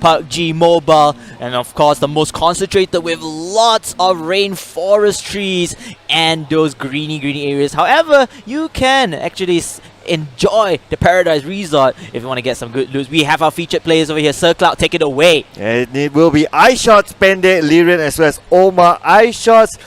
PUBG Mobile, and of course the most concentrated with lots of rainforest trees and those greeny areas. However, you can actually enjoy the Paradise Resort if you want to get some good loot. We have our featured players over here. Sir Cloud, take it away. And it will be iShots, Pende, Lyrian, as well as Omar. iShots,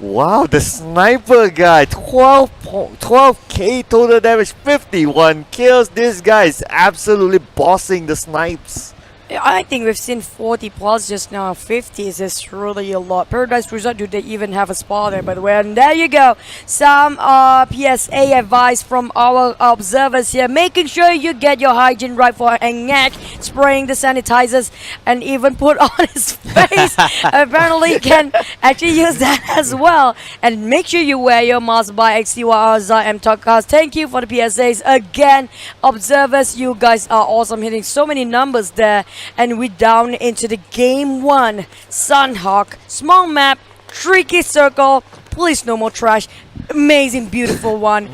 wow, the sniper guy, 12k total damage, 51 kills. This guy is absolutely bossing the snipes. I think we've seen 40 plus just now. 50 is just really a lot. Paradise Resort, do they even have a spot there, by the way? And there you go. Some PSA advice from our observers here. Making sure you get your hygiene right for Engak. Spraying the sanitizers and even put on his face. Apparently you can actually use that as well. And make sure you wear your mask by XTYRZA and Talkcast. Thank you for the PSAs. Again, observers, you guys are awesome. Hitting so many numbers there. And we're down into the game 1. Sunhawk, small map, tricky circle, please no more trash. Amazing, beautiful one.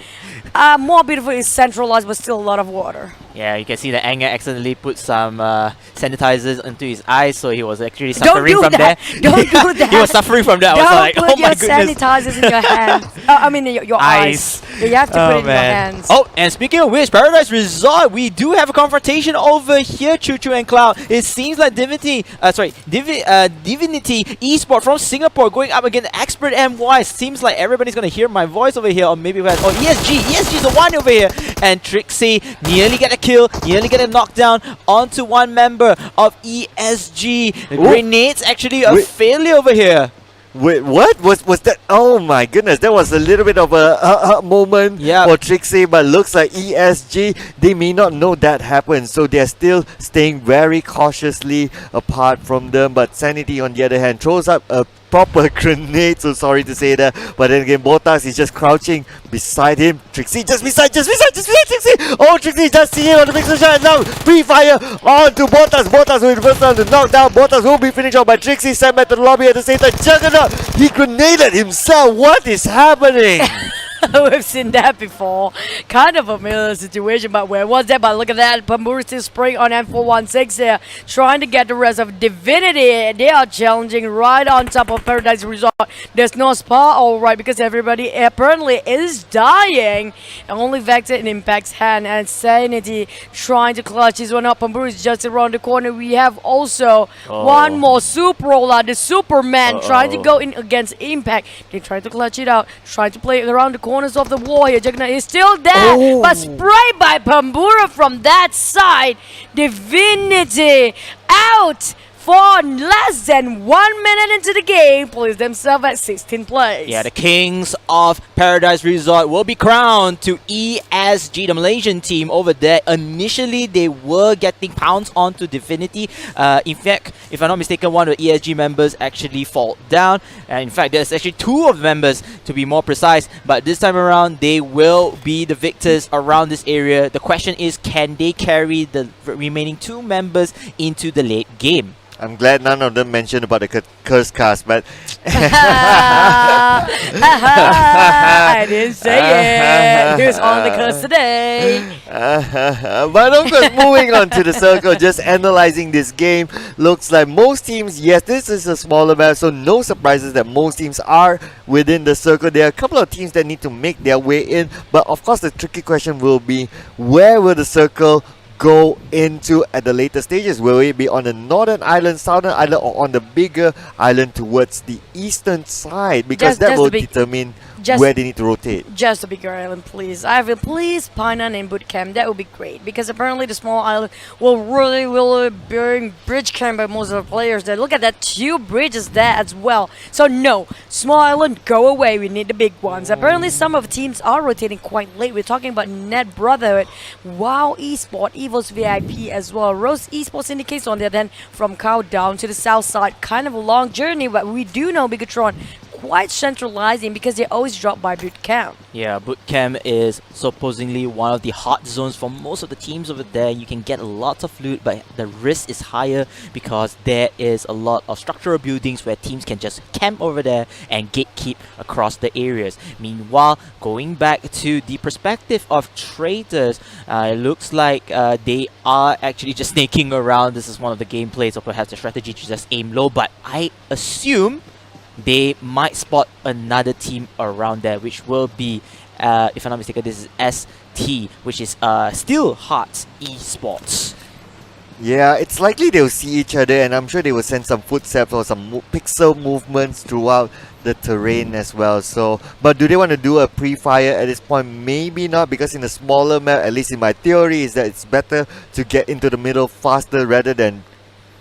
More beautiful is centralized, but still a lot of water. Yeah, you can see that Anger accidentally put some sanitizers into his eyes, so he was actually suffering from that. Don't do that. He was suffering from that. I was like, oh my goodness. Don't put your sanitizers in your hands. I mean, your eyes. You have to put it in your hands. Oh, and speaking of which, Paradise Resort, we do have a confrontation over here, Choo Choo and Cloud. It seems like Divinity Esport from Singapore going up against XPERT MY. Seems like everybody's going to hear my voice over here, or maybe we have, ESG's the one over here. And Trixie nearly get a kill, nearly get a knockdown onto one member of ESG. The grenades actually a failure over here. Wait, what? Was that? Oh my goodness, that was a little bit of a moment for Trixie, but looks like ESG, they may not know that happened, so they're still staying very cautiously apart from them. But Sanity, on the other hand, throws up a proper grenade, so sorry to say that, but then again, Botas is just crouching beside him. Trixie just beside Trixie. Oh, Trixie just see him on the pixel shot, and now free fire on to Botas. Botas will be the first one to knock down. Botas will be finished off by Trixie. Sent back to the lobby at the same time. Juggernaut, he grenaded himself. What is happening? We've seen that before. Kind of a familiar situation, but where was that? But look at that. Pamburi still spraying on M416 there, trying to get the rest of Divinity. They are challenging right on top of Paradise Resort. There's no spa, alright, because everybody apparently is dying. Only Vector in Impact's hand, and Sanity trying to clutch this one up. Pamburi is just around the corner. We have also one more Suprola, the Superman, trying to go in against Impact. They try to clutch it out, trying to play it around the corners of the wall here. Juggernaut is still there, but sprayed by Pambura from that side. Divinity out for less than 1 minute into the game, place themselves at 16th place. Yeah, the kings of Paradise Resort will be crowned to ESG, the Malaysian team over there. Initially, they were getting pounds onto Divinity. In fact, if I'm not mistaken, one of the ESG members actually fall down. And in fact, there's actually 2 of the members, to be more precise. But this time around, they will be the victors around this area. The question is, can they carry the remaining 2 members into the late game? I'm glad none of them mentioned about the curse cast, but I didn't say it. Who's on the curse today? But of course, moving on to the circle, just analyzing this game, looks like most teams, yes, this is a smaller map, so no surprises that most teams are within the circle. There are a couple of teams that need to make their way in, but of course the tricky question will be, where will the circle go into at the later stages? Will it be on the northern island, southern island, or on the bigger island towards the eastern side? Because that will determine where they need to rotate. Just a bigger island, please. I have please Painan and Bootcamp. That would be great, because apparently the small island will really bring bridge camp by most of the players there. Look at that, 2 bridges there as well. So no, small island, go away. We need the big ones. Apparently some of the teams are rotating quite late. We're talking about Net Brotherhood, WoW Esport, EVOS VIP as well. Rose Esports Syndicate on the other hand, from Cow down to the south side. Kind of a long journey, but we do know Bigetron quite centralizing because they always drop by boot camp. Yeah, boot camp is supposedly one of the hot zones for most of the teams over there. You can get lots of loot, but the risk is higher because there is a lot of structural buildings where teams can just camp over there and gatekeep across the areas. Meanwhile, going back to the perspective of Traitors, it looks like they are actually just snaking around. This is one of the gameplays, or perhaps the strategy to just aim low, but I assume they might spot another team around there, which will be, if I'm not mistaken, this is ST, which is still Hearts Esports. Yeah, it's likely they'll see each other, and I'm sure they will send some footsteps or some pixel movements throughout the terrain as well. So, but do they want to do a pre-fire at this point? Maybe not, because in a smaller map, at least in my theory, is that it's better to get into the middle faster rather than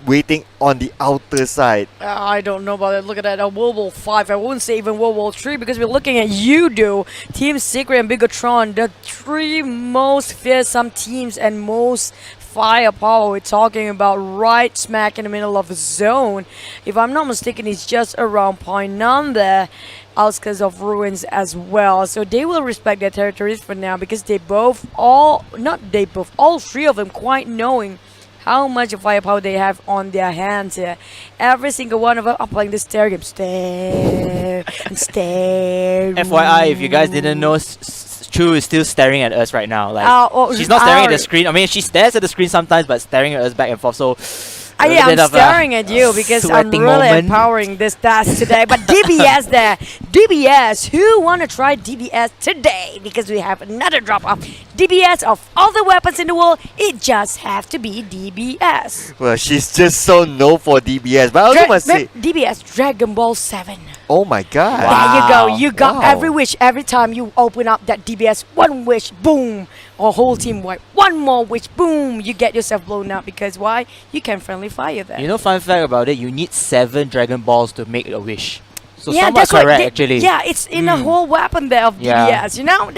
waiting on the outer side. I don't know about it. Look at that. World War 5. I wouldn't say even World War 3 because we're looking at Yoodo, Team Secret, and Bigetron, the three most fearsome teams and most firepower. We're talking about right smack in the middle of a zone. If I'm not mistaken, it's just around point none there, outskirts of ruins as well. So they will respect their territories for now because all three of them quite knowing how much firepower they have on their hands here. Every single one of them are playing this stare game. Stare and stare. FYI, if you guys didn't know, Chu is still staring at us right now. Like she's not staring at the screen. I mean, she stares at the screen sometimes, but staring at us back and forth. So yeah, I'm staring at you because I'm really empowering this task today. But DBS there. DBS. Who want to try DBS today? Because we have another drop of DBS of all the weapons in the world. It just have to be DBS. Well, she's just so known for DBS. But I also must say, DBS Dragon Ball 7. Oh my god. There you go. You got every wish every time you open up that DBS. One wish, boom. Or whole team wipe. One more wish, boom. You get yourself blown up because why? You can friendly fire there. You know, fun fact about it, you need 7 Dragon Balls to make a wish. So yeah, somewhat that's correct, right. Actually. Yeah, it's in a whole weapon there of DBS. Yeah. You know,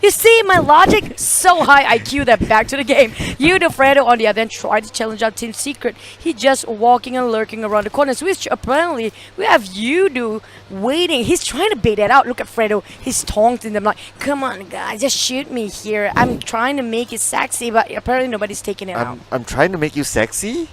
you see my logic? So high IQ that back to the game. Yoodo Fredo on the other end tried to challenge out Team Secret. He just walking and lurking around the corners, which apparently we have Yoodo waiting. He's trying to bait it out. Look at Fredo. He's taunting them like, come on guys, just shoot me here. I'm trying to make it sexy, but apparently nobody's taking it out. I'm trying to make you sexy?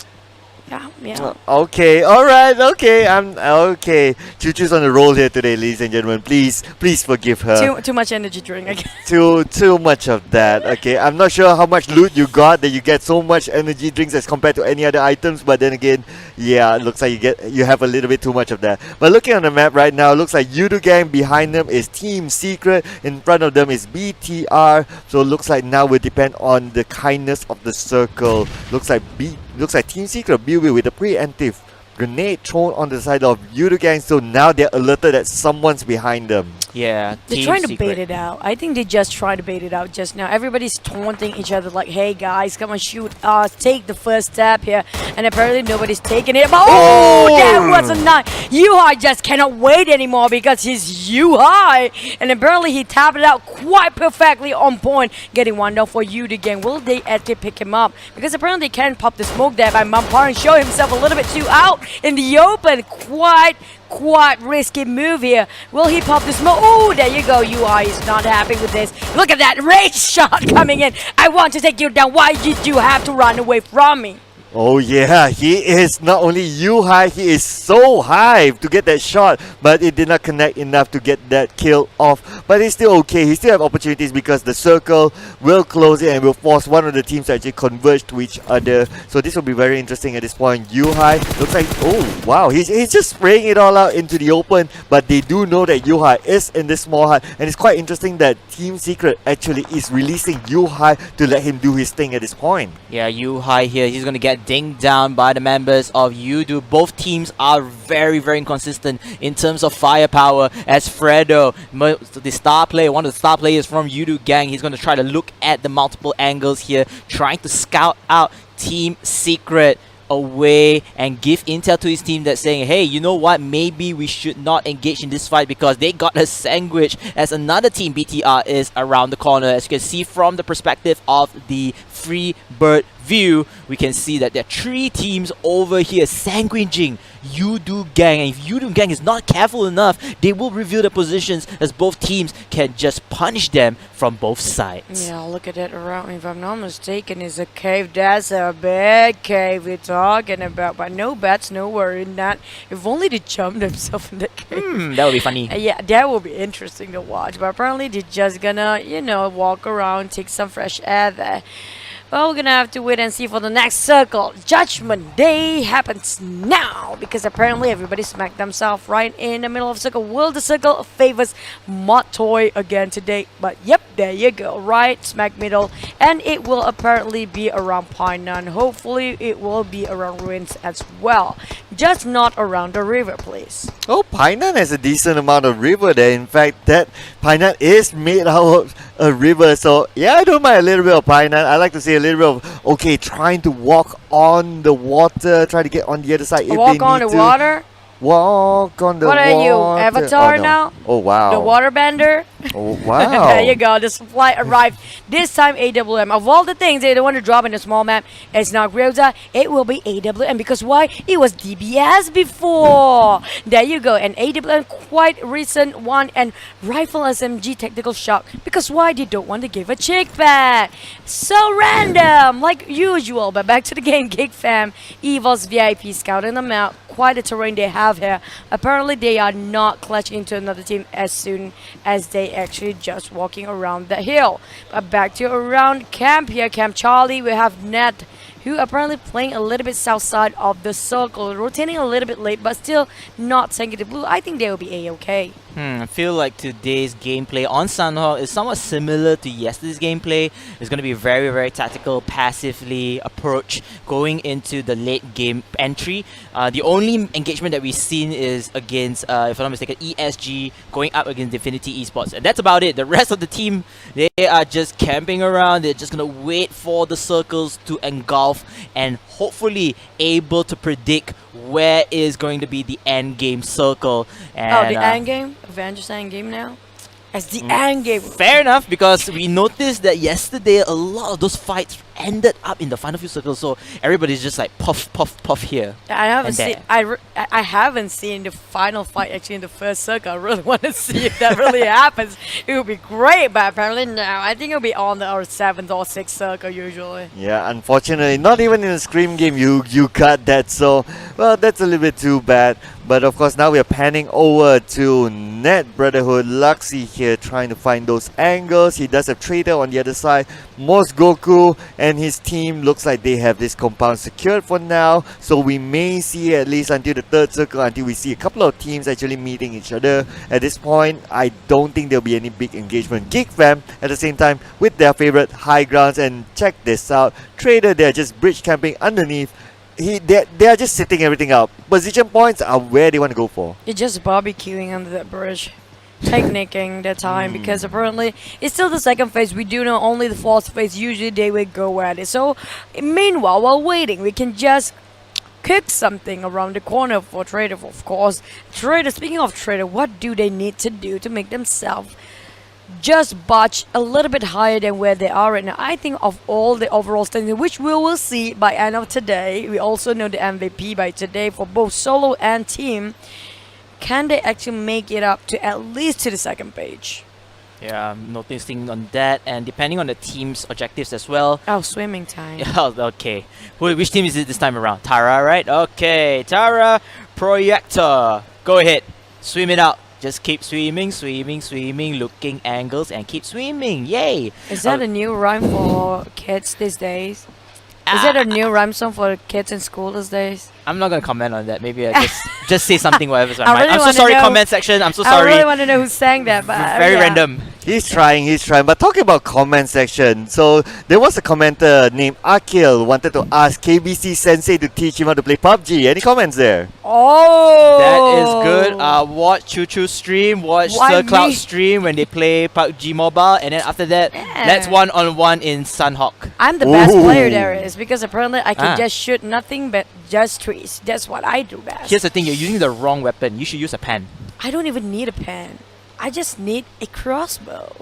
Yeah. Okay, alright, okay, I'm okay. Choo-choo's on the roll here today, ladies and gentlemen. Please forgive her. Too much energy drink. Okay. Too much of that. Okay, I'm not sure how much loot you got that you get so much energy drinks as compared to any other items, but then again, yeah, it looks like you have a little bit too much of that. But looking on the map right now, it looks like Yoodo Gang behind them is Team Secret, in front of them is BTR. So it looks like now will depend on the kindness of the circle. Looks like Team Secret with a preemptive grenade thrown on the side of Yoodo Gang, so now they're alerted that someone's behind them. Yeah, they're trying to bait it out. I think they just tried to bait it out just now. Everybody's taunting each other like, hey guys, come on, shoot us, take the first step here. And apparently nobody's taking it. But that was a night. Yuhai just cannot wait anymore because he's Yuhai. And apparently he tapped it out quite perfectly on point, getting one down for Yoodo Gang. Will they actually pick him up? Because apparently they can pop the smoke there by Mampar and show himself a little bit too out in the open. Quite risky move here. Will he pop the smoke? Oh, there you go. UI is not happy with this. Look at that rage shot coming in. I want to take you down. Why did you have to run away from me? Oh yeah, he is not only high, he is so high to get that shot, but it did not connect enough to get that kill off. But he's still okay, he still have opportunities because the circle will close it and will force one of the teams to actually converge to each other. So this will be very interesting at this point. High looks like, oh wow, he's just spraying it all out into the open, but they do know that High is in this small hut, and it's quite interesting that Team Secret actually is releasing High to let him do his thing at this point. Yeah, High here, he's gonna get dinged down by the members of Yoodo. Both teams are very inconsistent in terms of firepower, as Fredo, the star player, one of the star players from Yoodo Gang, he's going to try to look at the multiple angles here, trying to scout out Team Secret away and give intel to his team that's saying, hey, you know what, maybe we should not engage in this fight because they got a sandwich, as another team, BTR, is around the corner. As you can see from the perspective of the Free Bird view, we can see that there are 3 teams over here. Sanguine Jing, Yoodo Gang. And if Yoodo Gang is not careful enough, they will reveal their positions as both teams can just punish them from both sides. Yeah, look at it around me. If I'm not mistaken, is a cave. That's a big cave we're talking about. But no bats, no worry. Not if only they jump themselves in the cave. That would be funny. Yeah, that will be interesting to watch. But apparently they're just gonna, walk around, take some fresh air there. Well, we're gonna have to wait and see for the next circle. Judgment Day happens now because apparently everybody smacked themselves right in the middle of the circle. Will the circle favors Mod Toy again today? But yep, there you go, right smack middle, and it will apparently be around Painan. Hopefully, it will be around Ruins as well, just not around the river, please. Oh, Painan has a decent amount of river there. In fact, that Painan is made out of a river. So yeah, I don't mind a little bit of Painan. I like to see a little bit of trying to walk on the water, try to get on the other side. If Walk they on need the to. water? Walk on the What water. are you, Avatar Oh, no. now? Oh wow. The waterbender? Oh wow. There you go, the supply arrived. This time AWM. Of all the things they don't want to drop in a small map, it's not Grilza, it will be AWM. Because why? It was DBS before. There you go, and AWM quite recent one, and Rifle SMG Tactical Shock. Because why? They don't want to give a chick back. So random, like usual. But back to the game, Geek fam. EVOS VIP scouting them out. Quite a terrain they have here. Apparently they are not clutching into another team as soon as they actually just walking around the hill. But back to around camp here, Camp Charlie, we have Ned, who apparently playing a little bit south side of the circle, rotating a little bit late, but still not sinking the blue. I think they will be A-okay. I feel like today's gameplay on Sunhawk is somewhat similar to yesterday's gameplay. It's going to be very, very tactical, passively approach going into the late game entry. The only engagement that we've seen is against, if I'm not mistaken, ESG going up against DivinityEsport. And that's about it. The rest of the team, they are just camping around. They're just going to wait for the circles to engulf and hopefully able to predict where is going to be the end game circle. And, the end game? Avengers end game now? As the end game. Fair enough, because we noticed that yesterday a lot of those fights ended up in the final few circles, so everybody's just like puff, puff, puff here. I haven't and seen. I haven't seen the final fight actually in the first circle. I really want to see if that really happens. It would be great, but apparently no. I think it'll be on our 7th or 6th circle usually. Yeah, unfortunately, not even in a Scream game you got that, so well, that's a little bit too bad. But of course, now we are panning over to Net Brotherhood. Luxy here trying to find those angles. He does have Traitor on the other side. Most Goku and his team looks like they have this compound secured for now. So we may see at least until the 3rd circle, until we see a couple of teams actually meeting each other. At this point, I don't think there'll be any big engagement. Geek fam at the same time with their favorite high grounds. And check this out. Traitor, they're just bridge camping underneath. They are just sitting everything out. Position points are where they want to go for. You're just barbecuing under that bridge, picnicking the time, because apparently it's still the 2nd phase. We do know only the 4th phase. Usually they will go at it. So meanwhile, while waiting, we can just cook something around the corner for Traitor, of course. Traitor, speaking of Traitor, what do they need to do to make themselves just budge a little bit higher than where they are right now? I think of all the overall standings, which we will see by end of today. We also know the MVP by today for both solo and team. Can they actually make it up to at least to the 2nd page? Yeah, I'm noticing on that, and depending on the team's objectives as well. Oh, swimming time. Yeah, okay. Which team is it this time around? Tara, right? Okay, Tara, Proyecto. Go ahead, swim it out. Just keep swimming, swimming, swimming, looking angles, and keep swimming. Yay! Is that a new rhyme for kids these days? Is that a new rhyme song for kids in school these days? I'm not gonna comment on that. Maybe I just say something whatever's on my really mind. I'm so wanna sorry, know- comment section. I'm so I sorry. really want to know who sang that, but Very yeah. random. He's trying. But talking about comment section, so there was a commenter named Akil wanted to ask KBC Sensei to teach him how to play PUBG. Any comments there? Oh, That is good. Watch Choo Choo stream, watch Why Sir Cloud me? stream when they play PUBG Mobile, and then after that, Yeah. let's one-on-one in Sunhawk. I'm the best Ooh. player there is, because apparently I can Ah. just shoot nothing but just trees. That's what I do best. Here's the thing, you're using the wrong weapon. You should use a pen. I don't even need a pen. I just need a crossbow.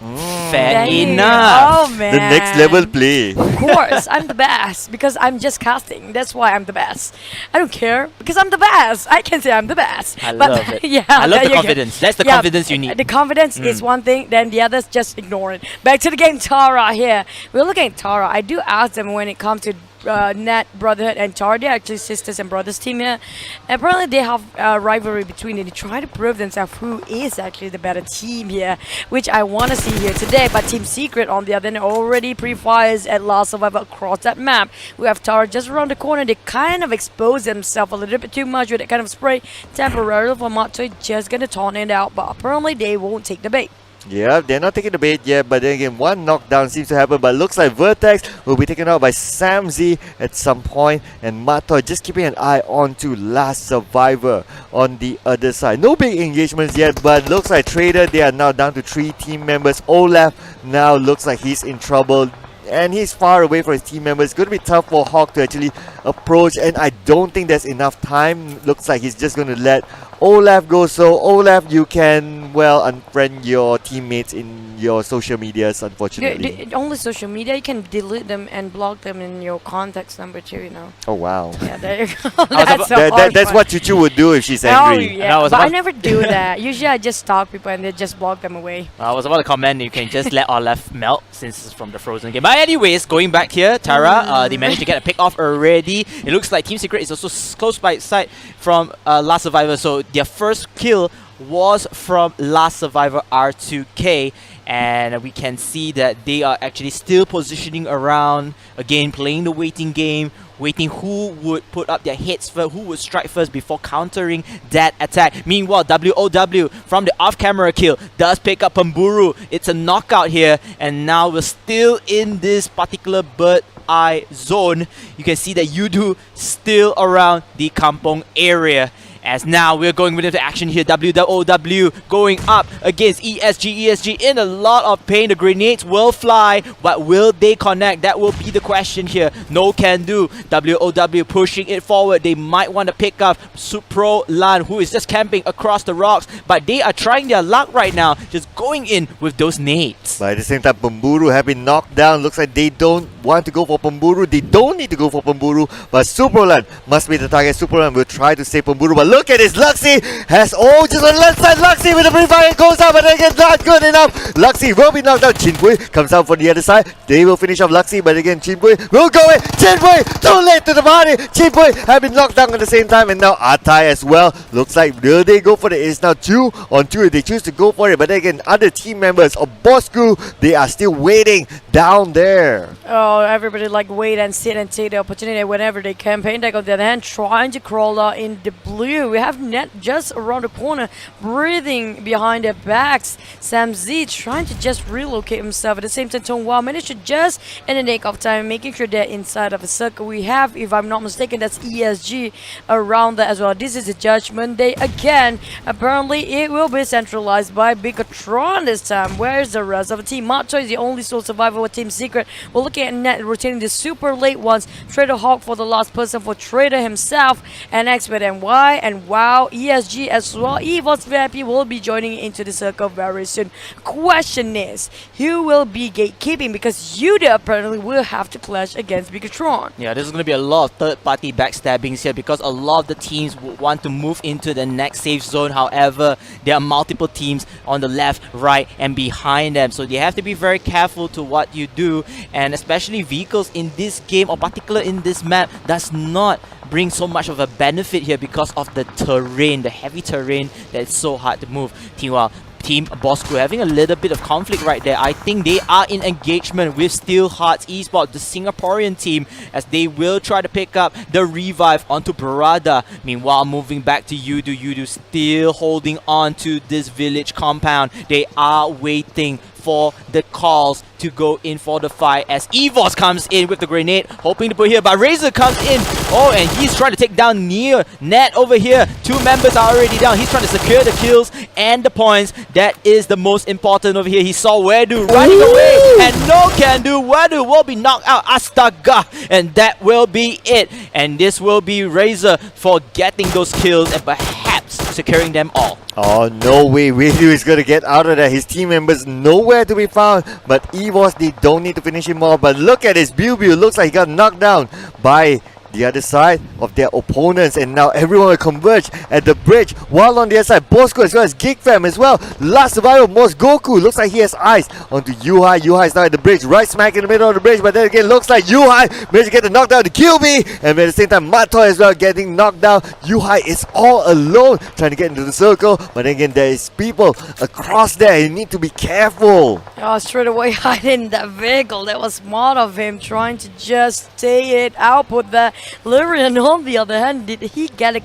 Fair Thank you. enough. Oh man. The next level play. Of course, I'm the best because I'm just casting. That's why I'm the best. I don't care because I'm the best. I can say I'm the best. I But love it. Yeah, I love there the you go. confidence. That's the Yeah, confidence you need. The confidence is one thing, then the others just ignore it. Back to the game, Tara here. We're looking at Tara. I do ask them when it comes to Net, Brotherhood, and Tara. They're actually sisters and brothers team here. And apparently they have a rivalry between them. They try to prove themselves who is actually the better team here, which I want to see here today. But Team Secret, on the other hand, already pre-fires at Last Survivor across that map. We have Tara just around the corner. They kind of expose themselves a little bit too much with that kind of spray. Temporarily for Matoi just going to taunt it out, but apparently they won't take the bait. Yeah, they're not taking the bait yet, but then again, one knockdown seems to happen, but looks like Vertex will be taken out by Samzy at some point, and Matoy just keeping an eye on to Last Survivor on the other side. No big engagements yet, but looks like Traitor, they are now down to 3 team members. Olaf now looks like he's in trouble, and he's far away from his team members. It's going to be tough for Hawk to actually approach, and I don't think there's enough time. Looks like he's just going to let Olaf go. So Olaf, you can, well, unfriend your teammates in your social medias, unfortunately. Only social media, you can delete them and block them in your contacts number too, you know. Oh wow. Yeah, there you go. That's what Chuchu would do if she's Oh angry. yeah, but I never do that. Usually I just stalk people and then just block them away. I was about to comment, you can just let Olaf melt since it's from the Frozen game. But anyways, going back here, Tara, they managed to get a pick off already. It looks like Team Secret is also close by sight from Last Survivor, so their first kill was from Last Survivor R2K, and we can see that they are actually still positioning around, again playing the waiting game, waiting who would put up their hits first, who would strike first before countering that attack. Meanwhile, WOW from the off-camera kill does pick up Pamburu. It's a knockout here, and now we're still in this particular bird eye zone. You can see that Yoodo still around the Kampong area. As now we're going into action here. WOW going up against ESG. ESG in a lot of pain. The grenades will fly, but will they connect? That will be the question here. No can do. WOW pushing it forward. They might want to pick up Supro Lan, who is just camping across the rocks, but they are trying their luck right now, just going in with those nades. But at the same time, Pamburu have been knocked down. Looks like they don't want to go for Pamburu. They don't need to go for Pamburu, but Suprolan must be the target. Suprolan will try to save Pamburu, but look at this. Luxy has, just on the left side. Luxy with the free fire goes out, but again, not good enough. Luxy will be knocked out. Chinbui comes out from the other side. They will finish off Luxy, but again, Chinbui will go in. Chinbui, too late to the party. Chinbui have been knocked down at the same time, and now Atai as well. Looks like, will they go for it? It's now 2 on 2 if they choose to go for it, but again, other team members of Bosskurr, they are still waiting down there. Oh, everybody like wait and sit and take the opportunity whenever they campaign. Like on the other hand, trying to crawl out in the blue. We have Net just around the corner, breathing behind their backs. Sam Z trying to just relocate himself. At the same time, Tong Wow managed to just in the nick of time, making sure they're inside of a circle. We have, if I'm not mistaken, that's ESG around that as well. This is a Judgment Day again. Apparently, it will be centralized by Bigetron this time. Where's the rest of the team? Macho is the only sole survivor with Team Secret. We're looking at Net retaining the super late ones. Traitor Hawk for the last person for Traitor himself, and XPERT and Y and Wow, ESG as well. EVOS VIP will be joining into the circle very soon. Question is, who will be gatekeeping? Because Yoodo apparently will have to clash against Bigetron. Yeah, there's going to be a lot of third-party backstabbings here because a lot of the teams want to move into the next safe zone. However, there are multiple teams on the left, right, and behind them. So you have to be very careful to what you do, and especially vehicles in this game, or particular in this map, does not bring so much of a benefit here because of the terrain, the heavy terrain that's so hard to move. Team Bosskurr having a little bit of conflict right there. I think they are in engagement with Steelhearts Esports, the Singaporean team, as they will try to pick up the revive onto Barada. Meanwhile, moving back to Yoodo. Yoodo still holding on to this village compound. They are waiting for the calls to go in for the fight as EVOS comes in with the grenade, hoping to put here, but Razor comes in. Oh, and he's trying to take down Neo. Net over here. 2 members are already down. He's trying to secure the kills and the points. That is the most important over here. He saw Wedu running away, and no can do. Wedu will be knocked out. Astaga, and that will be it. And this will be Razor for getting those kills and perhaps securing them all. Oh, no way. Yoodo is going to get out of there. His team members nowhere to be found. But EVOS, they don't need to finish him off. But look at this. Biu looks like he got knocked down by the other side of their opponents, and now everyone will converge at the bridge, while on the other side Bosskurr as well as Geek as well. Last survivor, Most Goku, looks like he has eyes onto Yuhai is now at the bridge, right smack in the middle of the bridge, but then again looks like Yuhai managed to get the knockdown to kill me, and at the same time Matoy as well getting knocked down. Yuhai is all alone trying to get into the circle, but then again there is people across there. You need to be careful. Oh, straight away hiding in that vehicle. That was smart of him, trying to just stay it output there. Lurian, on the other hand, did he get a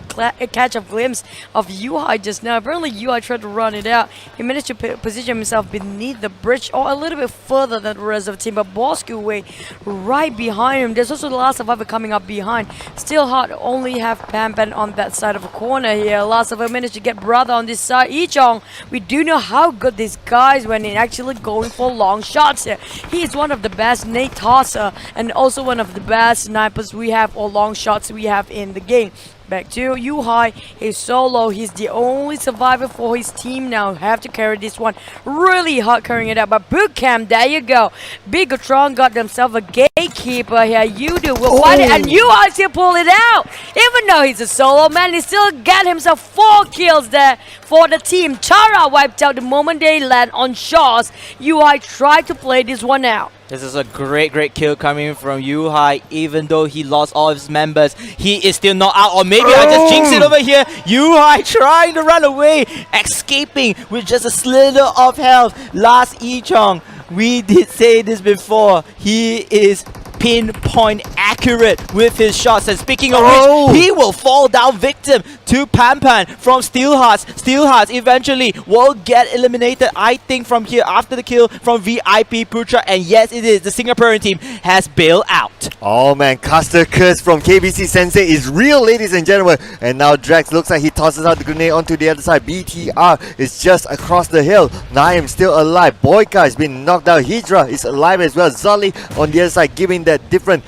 catch a glimpse of Yuhai just now? Apparently Yuhai tried to run it out. He managed to position himself beneath the bridge, or a little bit further than the rest of the team, but Bosskurr way right behind him. There's also the last survivor coming up behind. Still hard, only have Pampan on that side of the corner here. Last survivor managed to get Brother on this side. Ichong, we do know how good this guy is when he's actually going for long shots here. He is one of the best nade tosser and also one of the best snipers we have, or long shots we have in the game. Back to Yuhai, he's solo, he's the only survivor for his team now. Have to carry this one really hard, carrying it out. But bootcamp, there you go. Bigetron got themselves a gatekeeper here. Yoodo will find it, and Yuhai still pull it out. Even though he's a solo man, he still got himself 4 kills there for the team. Chara wiped out the moment they land on shots. Yuhai tried to play this one out. This is a great kill coming from Yuhai. Even though he lost all of his members, he is still not out. Or maybe I just jinxed it over here. Yuhai trying to run away, escaping with just a slither of health. Last Ichong, we did say this before, he is pinpoint accurate with his shots, and speaking of which, he will fall down victim to Pampan from Steelhearts. Steelhearts eventually will get eliminated, I think, from here after the kill from VIP Putra, and yes, it is, the Singaporean team has bailed out. Oh man, Caster Curse from KBC Sensei is real, ladies and gentlemen. And now Drax looks like he tosses out the grenade onto the other side. BTR is just across the hill. Naim still alive. Boyka has been knocked out. Hydra is alive as well. Zully on the other side giving that different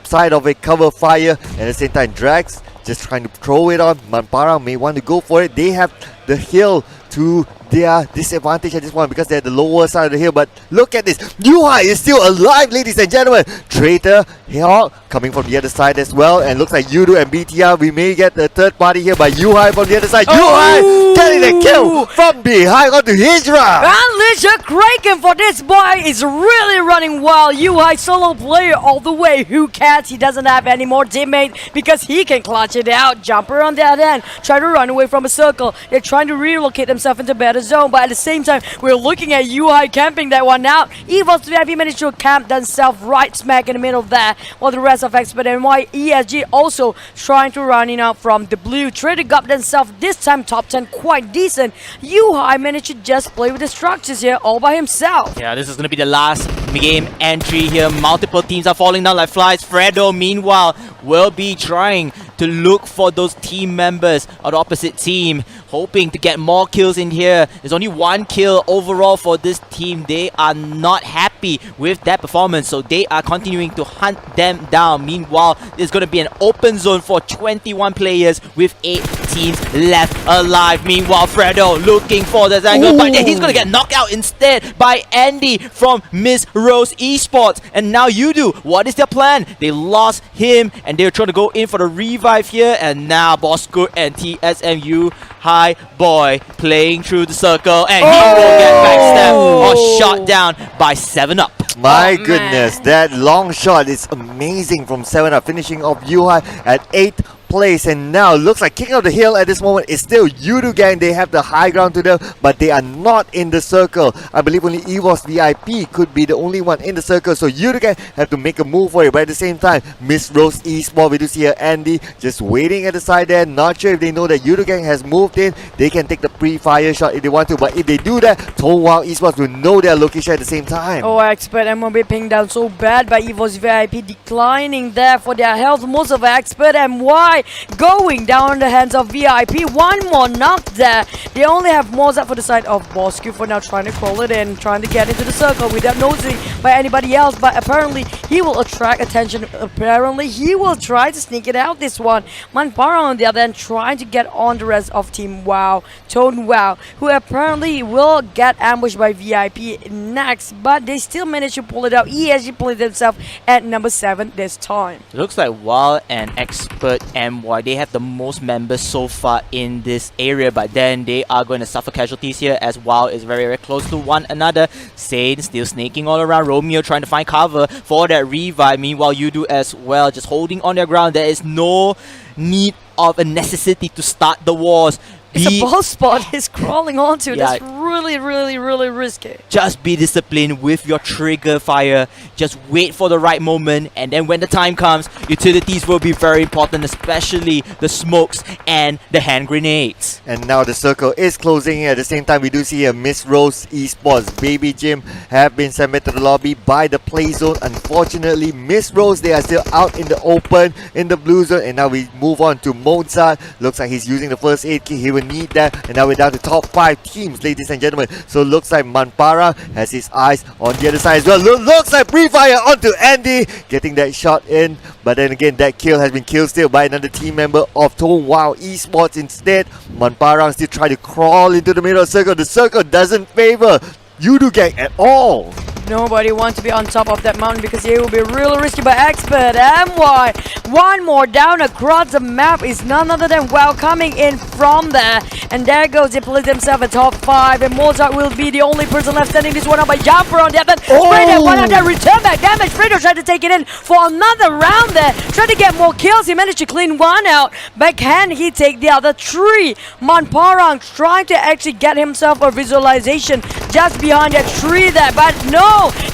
side of a cover fire. And at the same time, Drax just trying to throw it on. Manpara may want to go for it. They have the hill to their disadvantage at this point because they're at the lower side of the hill. But look at this. Yuhai is still alive, ladies and gentlemen. Traitor, Hawk coming from the other side as well. And looks like Yoodo and BTR. We may get the third party here by Yuhai from the other side. Yuhai getting the kill from behind onto Hydra. Unleash a Kraken for this boy is really running well. Yuhai solo player all the way. Who cares? He doesn't have any more teammates because he can clutch it out. Jumper on the other end, try to run away from a circle. They're trying to relocate themselves into better zone, but at the same time, we're looking at Yuhai camping that one out. EVOS VIP managed to camp themselves right smack in the middle of that, while the rest of XPERT and ESG also trying to run in out from the blue. Traitor got themselves this time top 10 quite decent. Yuhai managed to just play with the structures here all by himself. Yeah, this is going to be the last game entry here. Multiple teams are falling down like flies. Fredo, meanwhile, will be trying to look for those team members of the opposite team, hoping to get more kills in here. There's only 1 kill overall for this team. They are not happy with that performance, so they are continuing to hunt them down. Meanwhile, there's going to be an open zone for 21 players with 8 teams left alive. Meanwhile, Fredo looking for the angle, but he's going to get knocked out instead by Andy from Miss Rose Esports. And now Yoodo, what is their plan? They lost him and they're trying to go in for the revive here, and now Bosskurr and TSMU High Boy playing through the circle, and he will get backstabbed or shot down by 7UP. My goodness, that long shot is amazing from 7UP, finishing off Yuhai at 8th place. And now looks like king of the hill at this moment is still Yoodo gang. They have the high ground to them, but they are not in the circle. I believe only EVOS VIP could be the only one in the circle, so Yoodo gang have to make a move for it. But at the same time, Miss Rose Esport, we do see her Andy just waiting at the side there. Not sure if they know that Yoodo gang has moved in. They can take the pre-fire shot if they want to, but if they do that, Tonghua Esports will know their location at the same time. Oh, XPERT MOB pinged down so bad by EVOS VIP, declining there for their health. Most of XPERT MY going down in the hands of VIP. One more knock there. They only have Mozart for the side of Bosskurr for now, trying to crawl it in, trying to get into the circle without noticing by anybody else. But apparently He will attract attention. Apparently, he will try to sneak it out this one. Manpara on the other end trying to get on the rest of Team WoW, Tone WoW, who apparently will get ambushed by VIP next, but they still manage to pull it out. ESG pulling themselves at number 7 this time. Looks like WoW and Expert MY, they have the most members so far in this area, but then they are going to suffer casualties here as WoW is very, very close to one another. Sane still snaking all around. Romeo trying to find cover for that revive. Meanwhile, Yoodo as well, just holding on their ground. There is no need of a necessity to start the wars. It's a boss spot he's crawling onto. Yeah. That's really, really, really risky. Just be disciplined with your trigger fire. Just wait for the right moment, and then when the time comes, utilities will be very important, especially the smokes and the hand grenades. And now the circle is closing. At the same time, we do see a Miss Rose Esports Baby Jim have been sent to the lobby by the play zone. Unfortunately, Miss Rose, they are still out in the open in the blue zone. And now we move on to Mozart. Looks like he's using the first aid kit. He will need that. And now we're down to top 5 teams, ladies and gentlemen. So looks like Manpara has his eyes on the other side as well. Looks like pre-fire onto Andy, getting that shot in. But then again, that kill has been killed still by another team member of Tone WoW Esports instead. Manpara still try to crawl into the middle of the circle. The circle doesn't favor Yoodo Gang at all. Nobody wants to be on top of that mountain because it will be really risky, but Expert MY, one more down across the map is none other than WoW coming in from there. And there goes, he plays himself a top 5, and Mozart will be the only person left standing this one up by Jumper on the other. Traitor, one of that return back damage. Traitor tried to take it in for another round there, trying to get more kills. He managed to clean one out, but can he take the other 3? Manparang trying to actually get himself a visualization just behind that tree there, but no,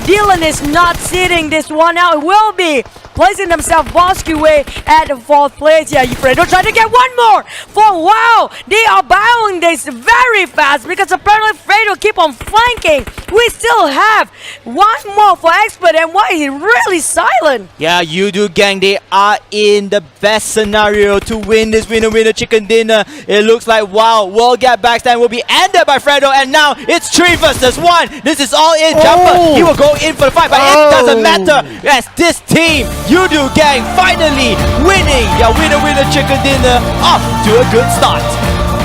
Dylan is not sitting this one out. It will be placing themselves Bosskurr at the 4th place. Yeah, Fredo trying to get one more for WoW. They are bowing this very fast because apparently Fredo keep on flanking. We still have one more for Expert, and why is he really silent? Yeah, Yoodo Gang, they are in the best scenario to win this winner chicken dinner. It looks like WoW will get backstand, will be ended by Fredo, and now it's 3 versus 1. This is all in. Jumper, he will go in for the fight, but it doesn't matter as this team, Yoodo Gang, finally winning their winner chicken dinner, off to a good start.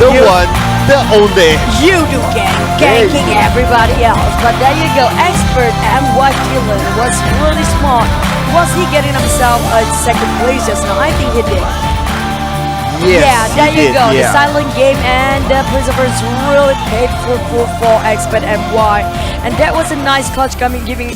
The one, the only Yoodo Gang ganking everybody else. But there you go, Expert and what Dylan was really smart. Was he getting himself a 2nd place just now? I think he did. Yes, yeah, there you go. Yeah. The silent game and the Prisoners really paid for Expert MY. And that was a nice clutch coming, giving